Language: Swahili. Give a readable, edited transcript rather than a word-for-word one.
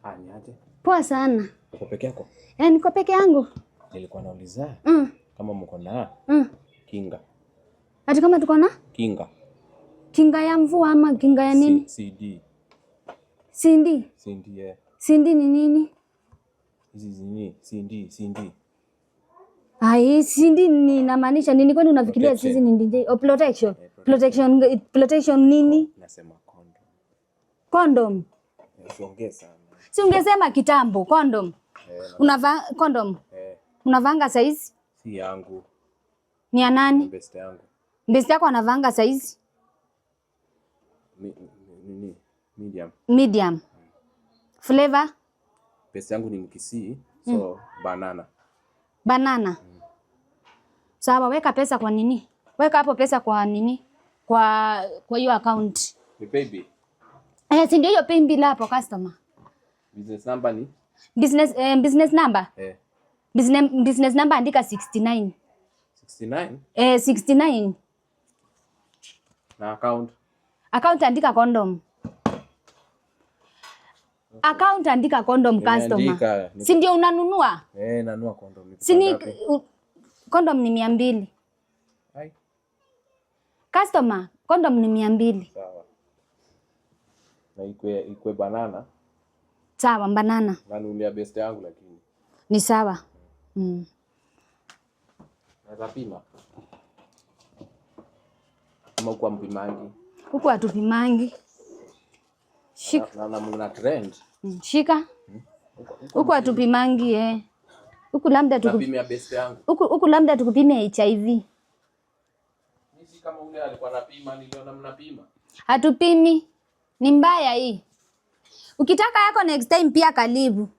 Niaje? Poa sana. Uko peke yako? Niko peke yangu. Nilikuwa nauliza kama mko na kinga. Ati kama tuko na? Kinga. Kinga ya mvua ama kinga ya nini? CD. CD. CD yeah. CD ni nini? Hizi ni CD. CD ni inamaanisha nini? Kwani unafikiria sisi ni nini? Protection. Protection nini? Nasema condom. Condom. Usiongeze sana. Si ungesema kitambo condom. Unavaa condom? Unavanga size? Si yangu. Ni ya nani? Best yangu. Best yako anavanga size? Medium. Flavor? Best yangu ni mkisi, so banana. Sawa, weka pesa kwa nini? Weka hapo pesa kwa nini? Kwa hiyo account. Ni baby. Si ndio hiyo paybill hapo customer. Business number ni? Business number? Business number andika 69. 69? 69. Na account? Account andika condom. Account andika condom customer. Si ndio unanunua? Nanunua condom. Si condom ni 200. Hai. Customer, condom ni 200. Sawa. Na ikwe banana. Sawa, banana. Nanunulia best yangu lakini. Ni sawa. Naweza pima. Kama kwa mpimangi. Huko atupimangi. Shika. Na mna trend. Shika. Huko atupimangi Huko labda tukupimia best yangu. Huko labda tukupimia HIV. Mimi si kama ule alikuwa anapima, niliona mnapima. Hatupimi. Ni mbaya hii. Ukitaka yako next time pia karibu.